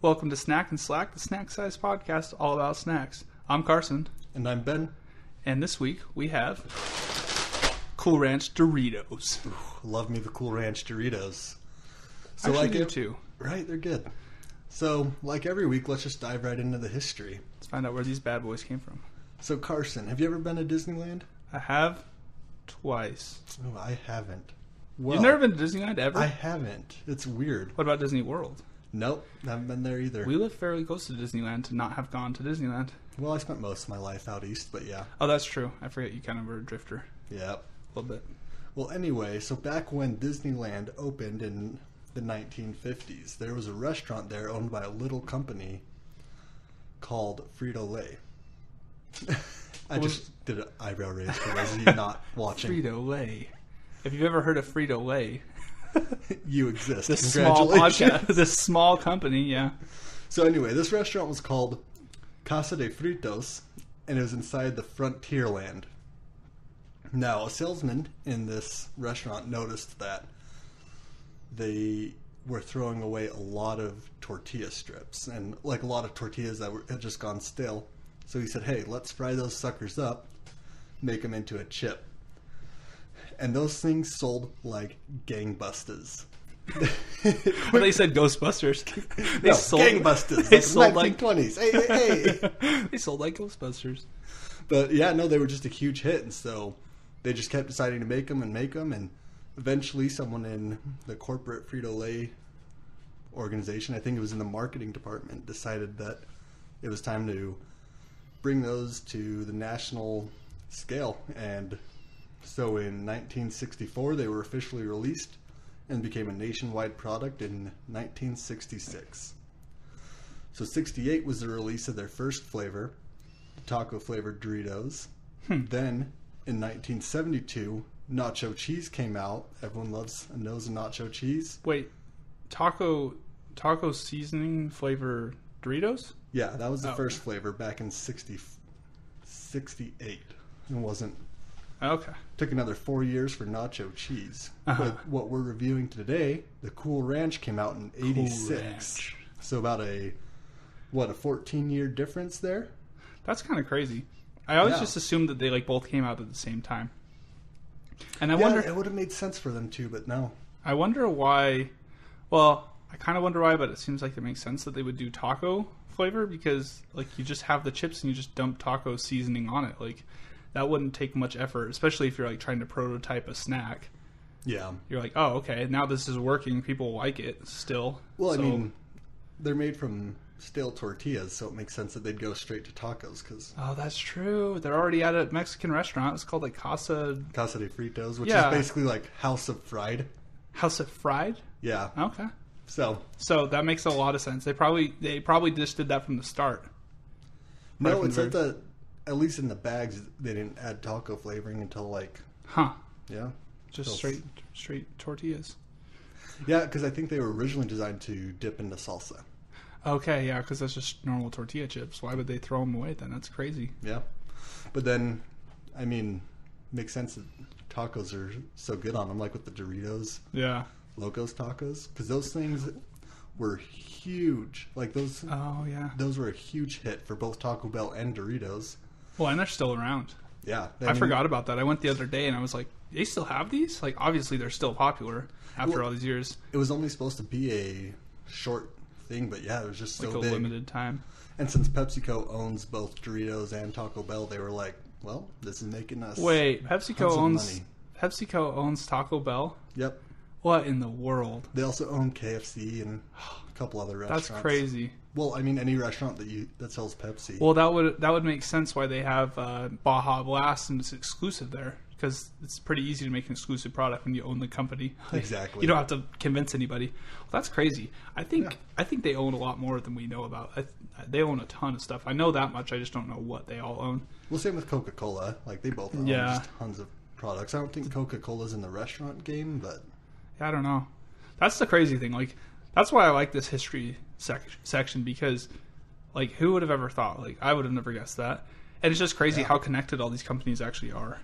Welcome to Snack and Slack, the snack size podcast all about snacks. I'm Carson. And I'm Ben. And this week we have Cool Ranch Doritos. Ooh, love me the Cool Ranch Doritos. So I do too. Right, they're good. So, like every week, let's just dive right into the history. Let's find out where these bad boys came from. So, Carson, have you ever been to Disneyland? I have twice. Oh, I haven't. Well, You've never been to Disneyland ever? I haven't. It's weird. What about Disney World? Nope, haven't been there either. We live fairly close to Disneyland to not have gone to Disneyland. Well, I spent most of my life out east, but yeah. Oh, that's true. I forget you kind of were a drifter. Yeah. A little bit. Well, anyway, so back when Disneyland opened in the 1950s, there was a restaurant there owned by a little company called Frito-Lay. I just did an eyebrow raise for those of you not watching. Frito-Lay. If you've ever heard of Frito-Lay, you exist. This small podcast, this small company, yeah. So anyway, this restaurant was called Casa de Fritos, and it was inside the Frontierland. Now, a salesman in this restaurant noticed that they were throwing away a lot of tortilla strips, and like a lot of tortillas that had just gone stale. So he said, hey, let's fry those suckers up, make them into a chip. And those things sold like gangbusters. Well, they said Ghostbusters. They sold gangbusters. They sold like 1920s. Hey. They sold like Ghostbusters. But yeah, no, they were just a huge hit, and so they just kept deciding to make them, and eventually someone in the corporate Frito-Lay organization, I think it was in the marketing department, decided that it was time to bring those to the national scale. And so in 1964, they were officially released and became a nationwide product in 1966. So 68 was the release of their first flavor, taco-flavored Doritos. Then, in 1972, nacho cheese came out. Everyone knows a nacho cheese. Wait, taco seasoning flavor Doritos? Yeah, that was the first flavor back in 68. It wasn't... Okay. Took another 4 years for nacho cheese. Uh-huh. But what we're reviewing today, the Cool Ranch came out in 86. So about a 14-year difference there? That's kind of crazy. I always just assumed that they like both came out at the same time. And I wonder... it would have made sense for them too, but no. I wonder why... Well, I kind of wonder why, but it seems like it makes sense that they would do taco flavor because like you just have the chips and you just dump taco seasoning on it. Like... That wouldn't take much effort, especially if you're like trying to prototype a snack. Yeah. You're like, oh, okay, now this is working. People like it still. Well, I mean, they're made from stale tortillas, so it makes sense that they'd go straight to tacos. Oh, that's true. They're already at a Mexican restaurant. It's called like Casa de Fritos, which is basically like House of Fried. House of Fried? Yeah. Okay. So that makes a lot of sense. They probably just did that from the start. No, it said that at least in the bags, they didn't add taco flavoring until like... Huh. Yeah. Just straight tortillas. Yeah, because I think they were originally designed to dip into salsa. Okay, yeah, because that's just normal tortilla chips. Why would they throw them away then? That's crazy. Yeah. But then, I mean, makes sense that tacos are so good on them, like with the Doritos. Yeah. Locos Tacos. Because those things were huge. Like those... Oh, yeah. Those were a huge hit for both Taco Bell and Doritos. Well, and they're still around. Yeah. I forgot about that. I went the other day and I was like, they still have these? Like, obviously they're still popular after all these years. It was only supposed to be a short thing, but yeah, it was just so big. Like a limited time. And since PepsiCo owns both Doritos and Taco Bell, they were like, well, this is making us PepsiCo owns Taco Bell? Yep. What in the world? They also own KFC and a couple other restaurants. That's crazy. Well, I mean, any restaurant that sells Pepsi. Well, that would make sense why they have Baja Blast and it's exclusive there because it's pretty easy to make an exclusive product when you own the company. Exactly. You don't have to convince anybody. Well, that's crazy. I think they own a lot more than we know about. They own a ton of stuff. I know that much. I just don't know what they all own. Well, same with Coca-Cola. Like they both own just tons of products. I don't think Coca-Cola's in the restaurant game, but I don't know. That's the crazy thing. Like that's why I like this history section because, like, who would have ever thought? Like, I would have never guessed that. And it's just crazy how connected all these companies actually are.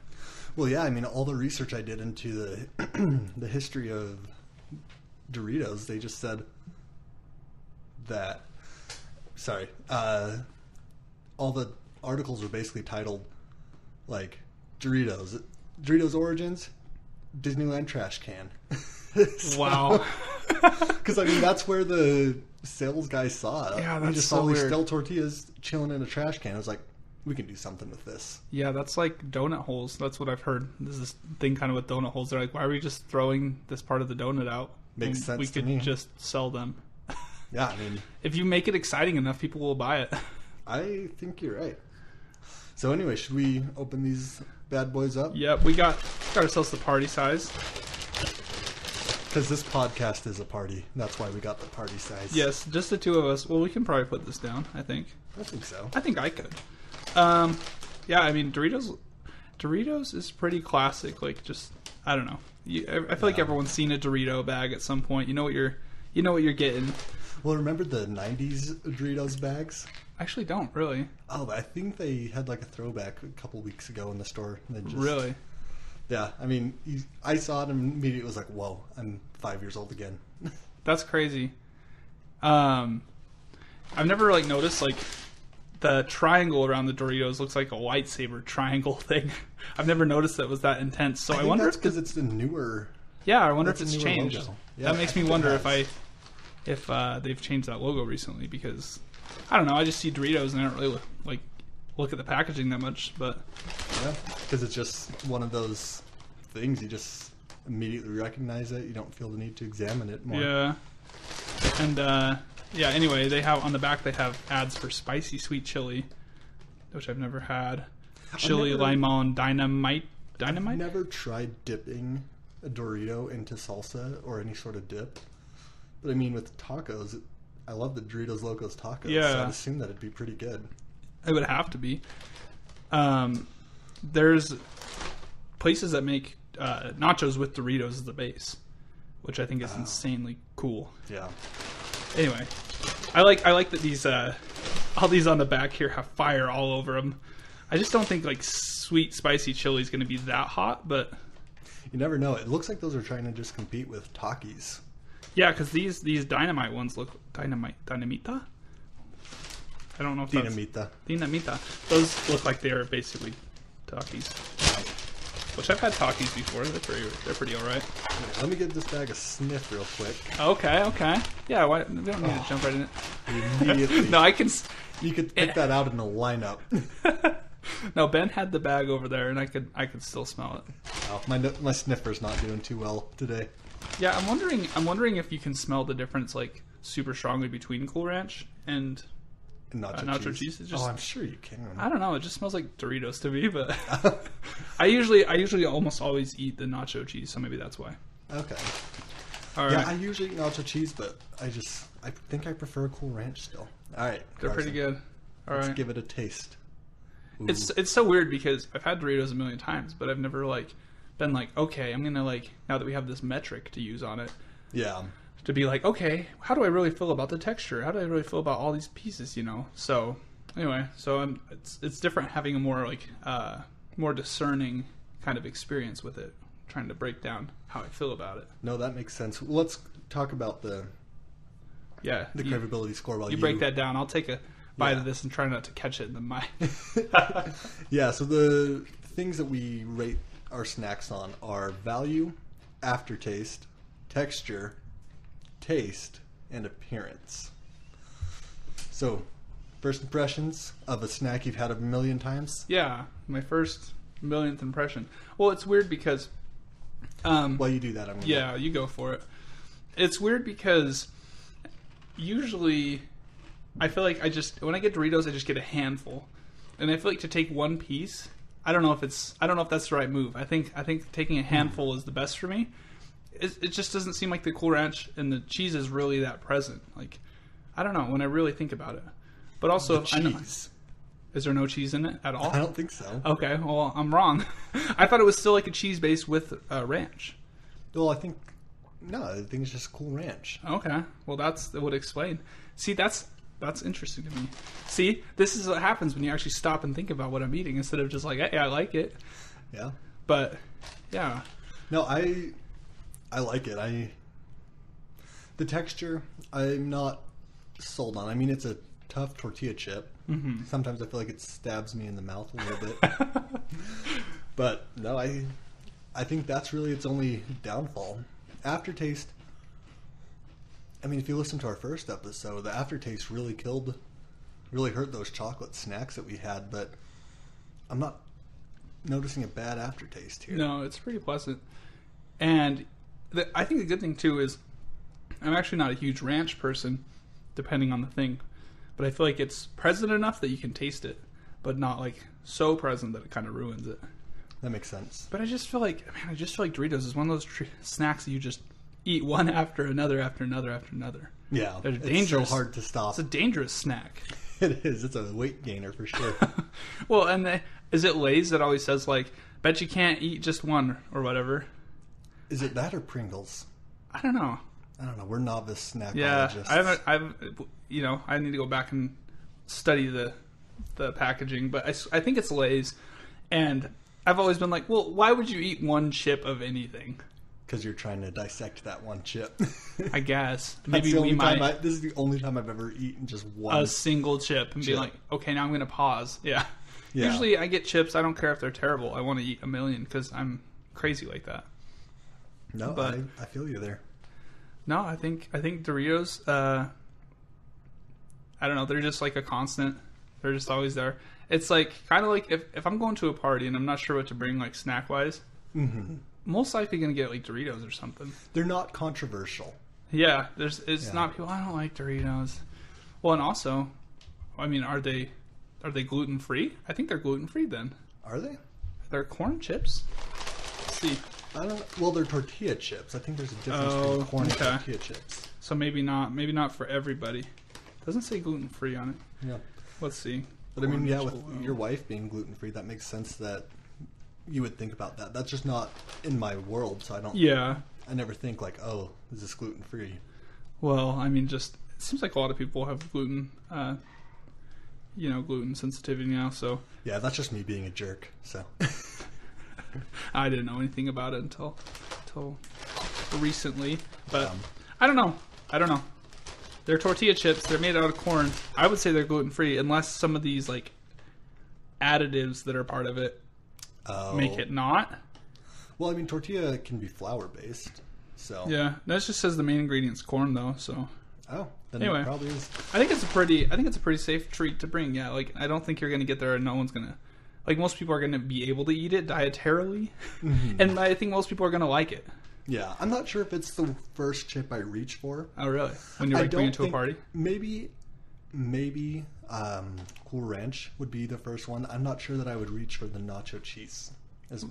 Well, yeah, I mean, all the research I did into the history of Doritos, they just said that sorry. All the articles were basically titled like Doritos Origins, Disneyland trash can. Wow. Because I mean that's where the sales guy saw it. Yeah, we that's just so saw these weird. stale tortillas chilling in a trash can. I was like, we can do something with this. Yeah, that's like donut holes. That's what I've heard. There's this thing kind of with donut holes. They're like, why are we just throwing this part of the donut out? Makes when sense we to could me. just sell them. Yeah, I mean, If you make it exciting enough, people will buy it. I think you're right. So anyway, should we open these bad boys up? Yep, we got ourselves the party size. Because this podcast is a party. That's why we got the party size. Yes, just the two of us. Well, we can probably put this down, I think. I think so. I think I could. Yeah, I mean, Doritos is pretty classic. Like, just, I don't know. I feel like everyone's seen a Dorito bag at some point. You know what you're getting. Well, remember the 90s Doritos bags? I actually don't, really. Oh, I think they had like a throwback a couple weeks ago in the store. And then just, Really? Yeah, I mean, I saw it and immediately was like, whoa, I'm 5 years old again. That's crazy. I've never, like, noticed, like, the triangle around the Doritos looks like a lightsaber triangle thing. I've never noticed that it was that intense. So I wonder that's if because it's the newer. yeah, I wonder if that's a it's newer changed. logo. Yeah, That makes me it wonder has. if they've changed that logo recently, because I don't know. I just see Doritos and I don't really look at the packaging that much. But Yeah, because it's just one of those things you just immediately recognize it. You don't feel the need to examine it more. yeah, and yeah. Anyway, they have on the back they have ads for spicy sweet chili, which I've never had. Chili never- limon dynamite. I've never tried dipping a Dorito into salsa or any sort of dip. But I mean, with tacos, I love the Doritos Locos tacos. Yeah. So I'd assume that it'd be pretty good. It would have to be. There's places that make nachos with Doritos as the base, which I think is insanely cool. Yeah. Anyway, I like that these all these on the back here have fire all over them. I just don't think like sweet spicy chili is going to be that hot, but You never know. It looks like those are trying to just compete with Takis. yeah, because these dynamite ones look dynamita. I don't know if that's dinamita. Those look like they're basically Takis, which I've had Takis before. They're pretty all right. Okay, let me give this bag a sniff real quick. Okay. Yeah, we don't need to jump right in it. Immediately. No, I can. You could pick that out in a lineup. No, Ben had the bag over there, and I could still smell it. Oh, my sniffer's not doing too well today. Yeah, I'm wondering if you can smell the difference like super strongly between Cool Ranch and nacho cheese. It's just, I'm sure you can. I don't know. It just smells like Doritos to me, but I usually almost always eat the nacho cheese, so maybe that's why. Okay. All right, Yeah, I usually eat nacho cheese, but I think I prefer Cool Ranch still. All right, they're Carson, pretty good. All Let's right, give it a taste. Ooh. it's so weird because I've had Doritos a million times, but I've never like been like, okay, I'm gonna like now that we have this metric to use on it. Yeah. To be like, okay, how do I really feel about the texture? How do I really feel about all these pieces? You know. So anyway, it's different having a more like more discerning kind of experience with it, trying to break down how I feel about it. No, that makes sense. Let's talk about the craveability score while you break that down. I'll take a bite of this and try not to catch it in the mic. Yeah, so the things that we rate our snacks on are value, aftertaste, texture, taste, and appearance. So, first impressions of a snack you've had a million times? Yeah, my first millionth impression. Well, it's weird because While you do that, I'm gonna yeah, you go for it. It's weird because usually I feel like when I get Doritos, I just get a handful, and I feel like to take one piece, I don't know if that's the right move. I think taking a handful is the best for me. It just doesn't seem like the Cool Ranch and the cheese is really that present. Like, I don't know when I really think about it. But also, The cheese. Is there no cheese in it at all? I don't think so. Okay, well, I'm wrong. I thought it was still like a cheese base with ranch. Well, I think it's just Cool Ranch. Okay, well, that would explain. See, that's interesting to me. See, this is what happens when you actually stop and think about what I'm eating instead of just like, hey, I like it. Yeah. But yeah, No, I like it. The texture, I'm not sold on. I mean, it's a tough tortilla chip. Mm-hmm. Sometimes I feel like it stabs me in the mouth a little bit. But no, I think that's really its only downfall. Aftertaste. I mean, if you listen to our first episode, the aftertaste really hurt those chocolate snacks that we had, but I'm not noticing a bad aftertaste here. No, it's pretty pleasant. And I think the good thing, too, is I'm actually not a huge ranch person, depending on the thing. But I feel like it's present enough that you can taste it, but not, like, so present that it kind of ruins it. That makes sense. But I just feel like Doritos is one of those snacks that you just eat one after another after another after another. Yeah, they're dangerous. It's so hard to stop. It's a dangerous snack. It is. It's a weight gainer for sure. Well, and is it Lay's that always says, like, bet you can't eat just one or whatever? Is it that or Pringles? I don't know. We're novice snackologists. Yeah, I need to go back and study the packaging, but I think it's Lay's, and I've always been like, well, why would you eat one chip of anything? Because you're trying to dissect that one chip. I guess. Maybe this is the only time I've ever eaten just one. A single chip and be like, okay, now I'm going to pause. Yeah. Usually I get chips. I don't care if they're terrible. I want to eat a million because I'm crazy like that. No, but I feel you there. No, I think Doritos, I don't know, they're just like a constant. They're just always there. It's like, kind of like if I'm going to a party and I'm not sure what to bring, like snack-wise, most likely going to get like Doritos or something. They're not controversial. Yeah, it's not people, I don't like Doritos. Well, and also, I mean, are they gluten-free? I think they're gluten-free then. Are they? They're corn chips. Let's see. I don't know. Well, they're tortilla chips. I think there's a difference between corn and tortilla chips. So maybe not for everybody. It doesn't say gluten-free on it. Yeah. Let's see. But I mean, yeah, with your wife being gluten-free, that makes sense that you would think about that. That's just not in my world, so I don't... Yeah. I never think like, oh, is this gluten-free? Well, I mean, it seems like a lot of people have gluten sensitivity now, so... Yeah, that's just me being a jerk, so... I didn't know anything about it until recently, but I don't know. They're tortilla chips. They're made out of corn. I would say they're gluten-free unless some of these like additives that are part of it make it not. Well, I mean, tortilla can be flour-based, so... Yeah, that just says the main ingredient's corn, though, so... Oh, then anyway, it probably is. I think it's a pretty safe treat to bring, yeah. Like, I don't think you're going to get there and no one's going to... Like, most people are going to be able to eat it dietarily, and I think most people are going to like it. Yeah, I'm not sure if it's the first chip I reach for. Oh, really? When you're bringing it to a party? Maybe Cool Ranch would be the first one. I'm not sure that I would reach for the nacho cheese as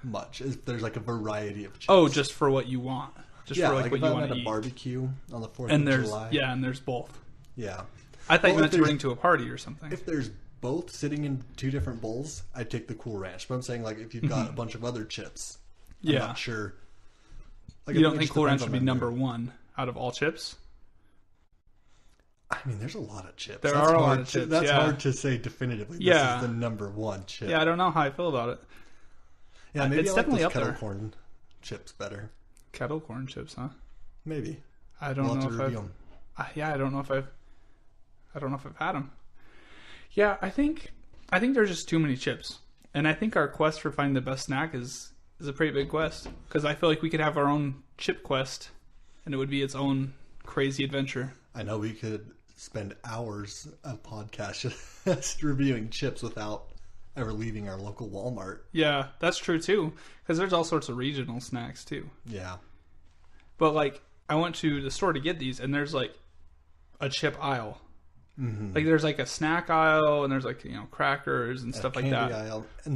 much. As there's like a variety of chips. Oh, just for what you want. Just for like what if you I'm want at to a eat. barbecue on the 4th and of July. Yeah, and there's both. Yeah. I thought you meant to bring to a party or something. If there's both sitting in two different bowls, I'd take the Cool Ranch. But I'm saying, like, if you've got a bunch of other chips, I'm not sure. Like, you don't think Cool Ranch should be number one out of all chips? I mean, there's a lot of chips. There are a lot of chips. That's hard to say definitively. This is the number one chip. Yeah, I don't know how I feel about it. Yeah, maybe it's I like definitely those up kettle there. corn chips better. Kettle corn chips, huh? Maybe. I don't know if I've... I don't know if I've had them. Yeah, I think there's just too many chips. And I think our quest for finding the best snack is a pretty big quest. Because I feel like we could have our own chip quest, and it would be its own crazy adventure. I know we could spend hours of podcast just reviewing chips without ever leaving our local Walmart. Yeah, that's true too. Because there's all sorts of regional snacks too. Yeah. But like, I went to the store to get these, and there's like a chip aisle. Mm-hmm. Like there's like a snack aisle, and there's like, you know, crackers and stuff like that. Aisle, and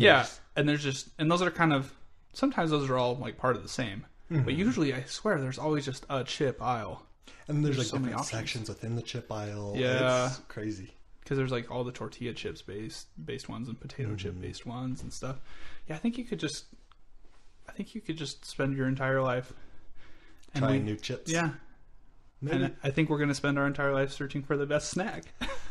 there's just, and those are kind of, sometimes those are all like part of the same. Mm-hmm. But usually, I swear, there's always just a chip aisle. And there's like so different sections within the chip aisle. Yeah, it's crazy. Because there's like all the tortilla chips based ones and potato chip based ones and stuff. Yeah, I think you could just spend your entire life trying new chips. Yeah. Maybe. And I think we're going to spend our entire life searching for the best snack.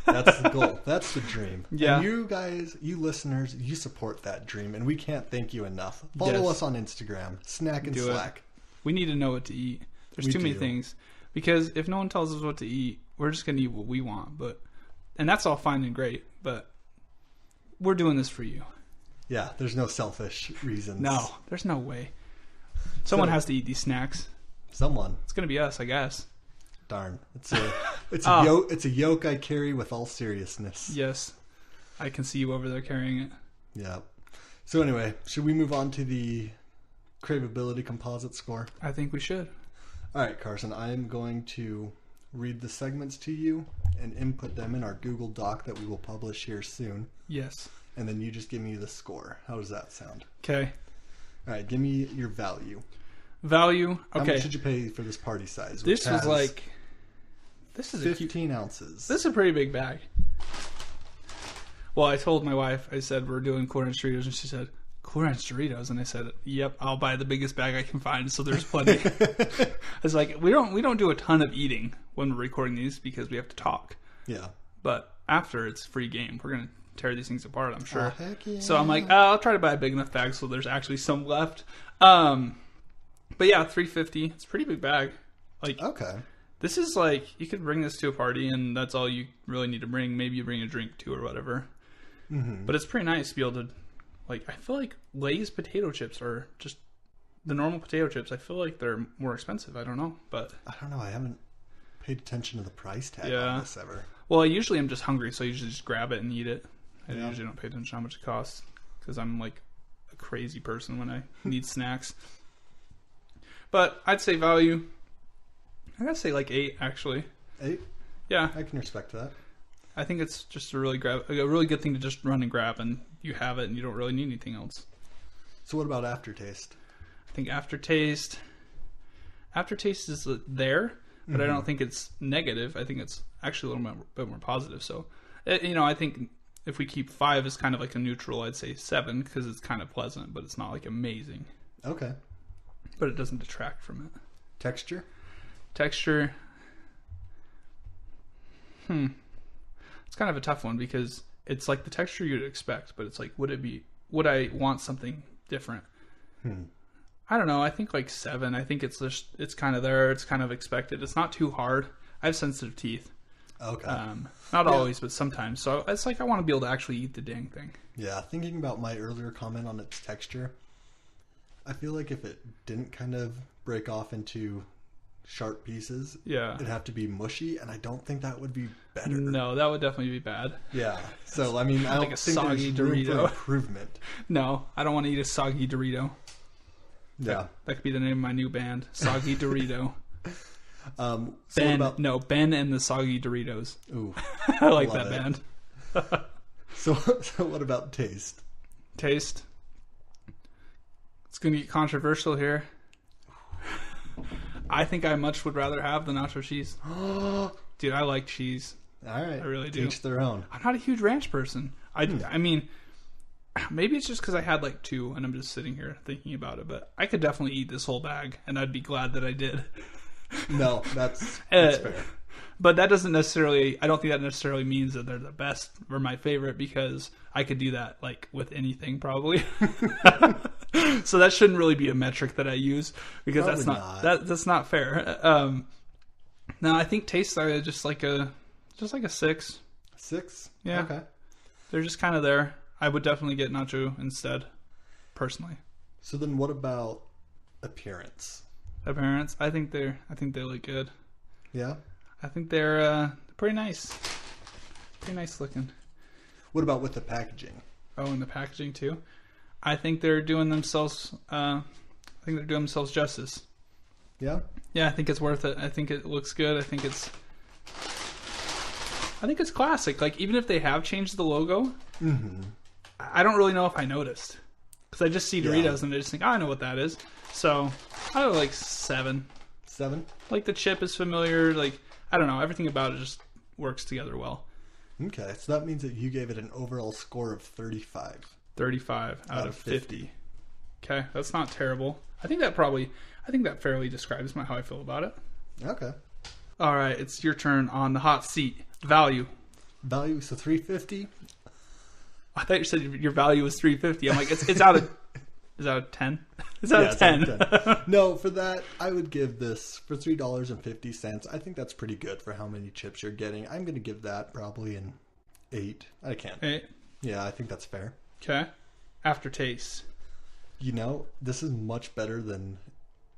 That's the goal. That's the dream. Yeah. And you guys, you listeners, you support that dream, and we can't thank you enough. Follow us on Instagram, Snack and Slack. We need to know what to eat. There's too many things. Because if no one tells us what to eat, we're just going to eat what we want. But And that's all fine and great, but we're doing this for you. Yeah, there's no selfish reasons. No, there's no way. Someone has to eat these snacks. Someone. It's going to be us, I guess. Darn. It's a yoke I carry with all seriousness. Yes. I can see you over there carrying it. Yeah. So anyway, should we move on to the Craveability Composite Score? I think we should. All right, Carson, I am going to read the segments to you and input them in our Google Doc that we will publish here soon. Yes. And then you just give me the score. How does that sound? Okay. All right, give me your value. Value. Okay. How much did you pay for this party size? This was like... This is 15 ounces. This is a pretty big bag. Well, I told my wife, I said, we're doing Cool Ranch Doritos, and she said, Cool Ranch Doritos? And I said, yep, I'll buy the biggest bag I can find, so there's plenty. I was like, we don't do a ton of eating when we're recording these because we have to talk. Yeah. But after, it's free game. We're going to tear these things apart, I'm sure. Oh, heck yeah. So I'm like, I'll try to buy a big enough bag so there's actually some left. But yeah, $3.50. It's a pretty big bag. Like, okay. This is like, you could bring this to a party and that's all you really need to bring. Maybe you bring a drink too or whatever. Mm-hmm. But it's pretty nice to be able to, like, I feel like Lay's potato chips are just the normal potato chips. I feel like they're more expensive. I don't know, but I don't know. I haven't paid attention to the price tag on this ever. Well, I usually am just hungry, so I usually just grab it and eat it. I usually don't pay attention to how much it costs because I'm like a crazy person when I need snacks. But I'd say value. I gotta say like 8 actually. 8? Yeah, I can respect that. I think it's just a really good thing to just run and grab, and you have it, and you don't really need anything else. So what about aftertaste? I think aftertaste is there, but I don't think it's negative. I think it's actually a little bit more positive. So, I think if we keep 5 as kind of like a neutral, I'd say 7 because it's kind of pleasant, but it's not like amazing. Okay. But it doesn't detract from it. Texture? It's kind of a tough one because it's like the texture you'd expect, but it's like, would I want something different? I don't know. I think like 7. I think it's kind of there. It's kind of expected. It's not too hard. I have sensitive teeth. Okay. Not always, but sometimes. So it's like I want to be able to actually eat the dang thing. Yeah. Thinking about my earlier comment on its texture, I feel like if it didn't kind of break off into sharp pieces, it'd have to be mushy, and I don't think that would be better. No, that would definitely be bad. Yeah. So I mean, I don't like a think soggy there's room Dorito. for improvement. No, I don't want to eat a soggy Dorito. Yeah. That could be the name of my new band, Soggy Dorito. So Ben and the Soggy Doritos. Ooh, I like that band. So what about taste? Taste. It's going to get controversial here. I think I much would rather have the nacho cheese. Dude, I like cheese. All right. I really do. Each their own. I'm not a huge ranch person. I mean, maybe it's just because I had like 2 and I'm just sitting here thinking about it, but I could definitely eat this whole bag and I'd be glad that I did. No, that's fair. But that doesn't necessarily, I don't think that necessarily means that they're the best or my favorite because I could do that like with anything probably. So that shouldn't really be a metric that I use because that's not fair. No, I think tastes are just like a 6. 6? Yeah. Okay. They're just kind of there. I would definitely get nacho instead, personally. So then what about appearance? Appearance, I think they look good. Yeah. I think they're pretty nice. Pretty nice looking. What about with the packaging? Oh, and the packaging too. I think they're doing themselves. Justice. Yeah. Yeah, I think it's worth it. I think it looks good. I think it's classic. Like even if they have changed the logo, I don't really know if I noticed because I just see Doritos and I just think, I know what that is. So I don't know, like 7. 7. Like the chip is familiar. Like I don't know, everything about it just works together well. Okay, so that means that you gave it an overall score of 35. 35 out of 50. Okay, that's not terrible. I think that fairly describes how I feel about it. Okay. All right, it's your turn on the hot seat. Value. So $3.50. I thought you said your value was $3.50. I'm like, it's out of Is that a 10? Is that a 10? It's out of 10. No, for that, I would give this for $3.50. I think that's pretty good for how many chips you're getting. I'm going to give that probably an 8. I can't. 8. Yeah, I think that's fair. Okay. Aftertaste. You know, this is much better than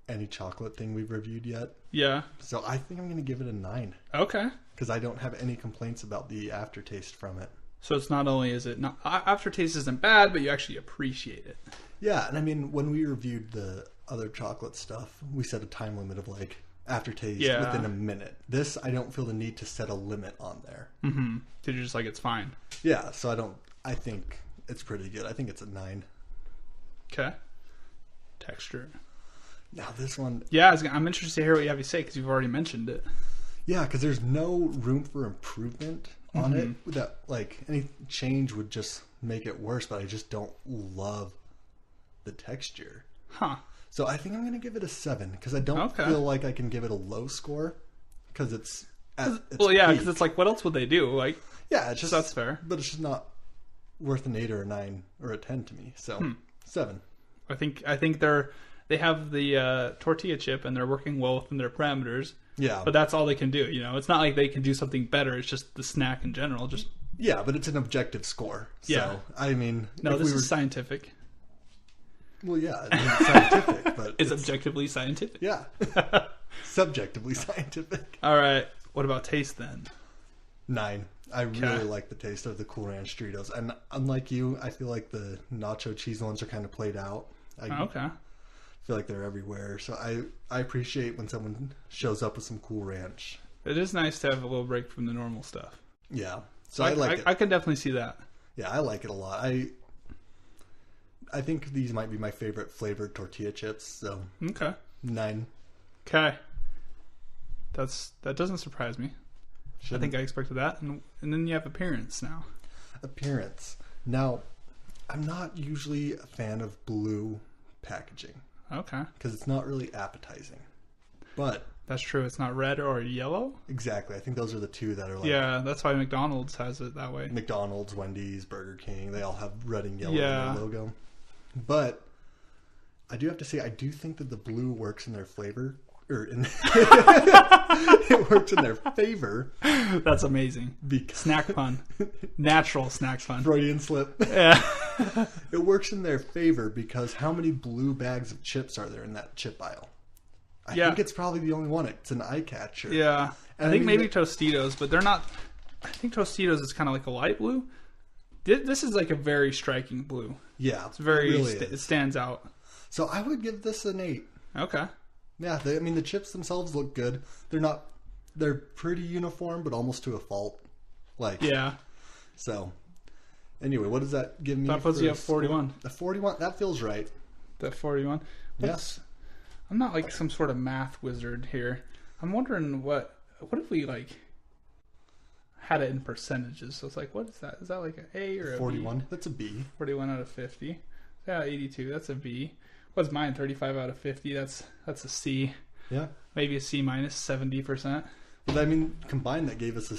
any chocolate thing we've reviewed yet. Yeah. So I think I'm going to give it a 9. Okay. Because I don't have any complaints about the aftertaste from it. So it's not only is it not aftertaste isn't bad, but you actually appreciate it. Yeah, and I mean, when we reviewed the other chocolate stuff, we set a time limit of like aftertaste within a minute. This, I don't feel the need to set a limit on there. Mm-hmm. Because you're just like, it's fine. Yeah, so I think it's pretty good. I think it's a 9. Okay. Texture. Now this one... Yeah, I'm interested to hear what you have to say because you've already mentioned it. Yeah, because there's no room for improvement on it. That, like, any change would just make it worse, but I just don't love the texture. Huh. So I think I'm going to give it a 7 because I don't feel like I can give it a low score because it's at its because it's like, what else would they do? Like, yeah, it's just... That's fair. But it's just not worth an 8 or a 9 or a 10 to me. So, 7. I think they have the tortilla chip and they're working well within their parameters. Yeah. But that's all they can do, you know. It's not like they can do something better. It's just the snack in general. Just yeah, but it's an objective score. So, yeah. I mean... No, this is scientific. Well, yeah, it's scientific, but... It's objectively scientific. Yeah. Subjectively scientific. All right. What about taste then? 9. I really like the taste of the Cool Ranch Doritos. And unlike you, I feel like the nacho cheese ones are kind of played out. I feel like they're everywhere. So I appreciate when someone shows up with some Cool Ranch. It is nice to have a little break from the normal stuff. Yeah. So I like it. I can definitely see that. Yeah, I like it a lot. I think these might be my favorite flavored tortilla chips. So 9. Okay. That doesn't surprise me. I think I expected that. And then you have appearance now. Appearance. Now, I'm not usually a fan of blue packaging. Okay. Because it's not really appetizing. But... That's true. It's not red or yellow? Exactly. I think those are the two that are like... Yeah, that's why McDonald's has it that way. McDonald's, Wendy's, Burger King, they all have red and yellow in their logo. But I do have to say, I do think that the blue works in their flavor... it works in their favor. That's amazing. Snack pun. Natural snack pun. Freudian slip. Yeah. It works in their favor because how many blue bags of chips are there in that chip aisle? I think it's probably the only one. It's an eye catcher. Yeah. And I think maybe Tostitos, but they're not... I think Tostitos is kind of like a light blue. This is like a very striking blue. Yeah. It's very... It, really it stands out. So I would give this an 8. Okay. Yeah, I mean, the chips themselves look good. They're pretty uniform, but almost to a fault. Like, yeah. So, anyway, what does that give me? That puts you at 41. The 41, that feels right. That 41? Yes. I'm not like some sort of math wizard here. I'm wondering what if we like had it in percentages? So it's like, what is that? Is that like an A or a 41? B? That's a B. 41 out of 50. Yeah, 82. That's a B. What's mine? 35 out of 50. That's a C. Yeah. Maybe a C minus, 70%. But I mean, combined, that gave us a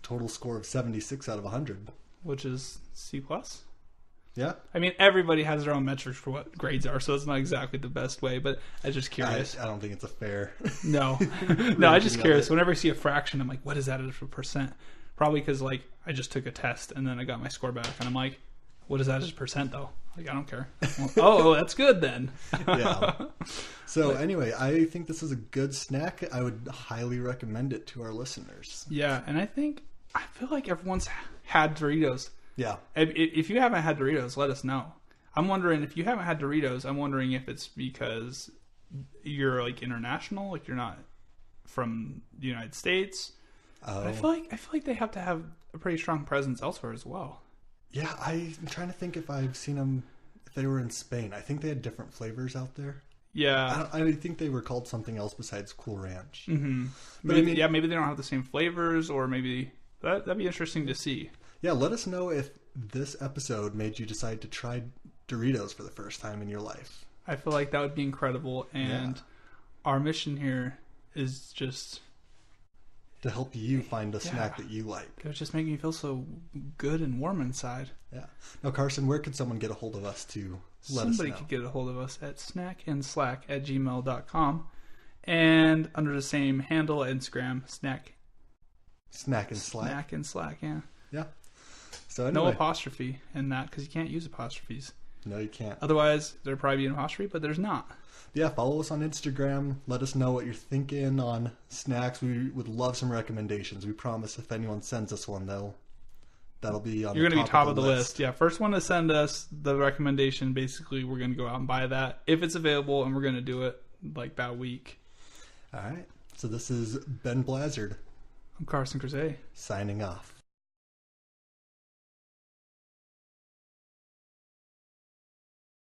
total score of 76 out of 100. Which is C plus. Yeah. I mean, everybody has their own metrics for what grades are, so it's not exactly the best way, but I'm just curious. I don't think it's a fair... No. No, I'm just curious. Whenever I see a fraction, I'm like, what is that as a percent? Probably because, like, I just took a test, and then I got my score back, and I'm like, what is that as a percent, though? Like, I don't care. Oh, that's good then. Yeah. So anyway, I think this is a good snack. I would highly recommend it to our listeners. Yeah, and I feel like everyone's had Doritos. Yeah. If you haven't had Doritos, let us know. I'm wondering if you haven't had Doritos, I'm wondering if it's because you're like international, like you're not from the United States. Oh. I feel like they have to have a pretty strong presence elsewhere as well. Yeah, I'm trying to think if I've seen them, if they were in Spain. I think they had different flavors out there. Yeah. I think they were called something else besides Cool Ranch. Mm-hmm. But maybe they don't have the same flavors, or maybe that'd be interesting to see. Yeah, let us know if this episode made you decide to try Doritos for the first time in your life. I feel like that would be incredible, and our mission here is just... to help you find a snack that you like. It was just making me feel so good and warm inside. Yeah. Now, Carson, where could someone get a hold of us to somebody could get a hold of us at snackandslack@gmail.com. And under the same handle at Instagram, Snack and Slack. Snack and Slack, yeah. Yeah. So anyway. No apostrophe in that because you can't use apostrophes. No, you can't. Otherwise, there'd probably be an apostrophe, but there's not. Yeah, follow us on Instagram. Let us know what you're thinking on snacks. We would love some recommendations. We promise if anyone sends us one, that'll be on. You're going to be top of the list. Yeah, first one to send us the recommendation. Basically, we're going to go out and buy that if it's available, and we're going to do it like that week. All right. So this is Ben Blizzard. I'm Carson Crusade. Signing off.